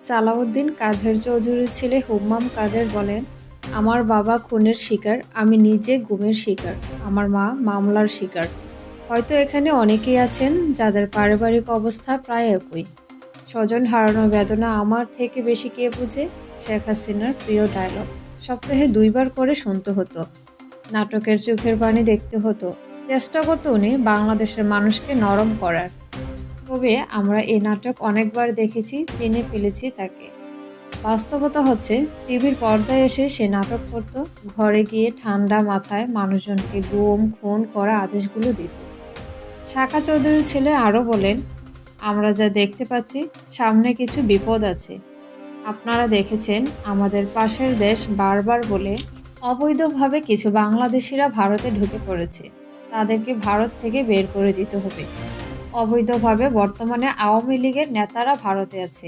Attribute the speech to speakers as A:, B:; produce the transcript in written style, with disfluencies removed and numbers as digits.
A: সালাউদ্দিন কাদের চৌধুরীর ছেলে হুম্মাম কাদের বলেন, আমার বাবা খুনের শিকার, আমি নিজে গুমের শিকার, আমার মা মামলার শিকার। হয়তো এখানে অনেকেই আছেন যাদের পারিবারিক অবস্থা প্রায় একই। স্বজন হারানোর বেদনা আমার থেকে বেশি কে বুঝে? শেখ হাসিনার প্রিয় ডায়লগ। সপ্তাহে ২ বার করে শুনতে হতো, নাটকের চোখের বাণী দেখতে হতো। চেষ্টা করতো উনি বাংলাদেশের মানুষকে নরম করার। তবে আমরা এই নাটক অনেকবার দেখেছি, চিনে ফেলেছি তাকে। বাস্তবতা হচ্ছে, টিভির পর্দায় এসে সে নাটক করত, ঘরে গিয়ে ঠান্ডা মাথায় মানুষজনকে গুম খুন করা আদেশগুলো দিত। শাখা চৌধুরীর ছেলে আরও বলেন, আমরা যা দেখতে পাচ্ছি, সামনে কিছু বিপদ আছে। আপনারা দেখেছেন আমাদের পাশের দেশ বারবার বলে অবৈধভাবে কিছু বাংলাদেশিরা ভারতে ঢুকে পড়েছে, তাদেরকে ভারত থেকে বের করে দিতে হবে। অবৈধভাবে বর্তমানে আওয়ামী লীগের নেতারা ভারতে আছে,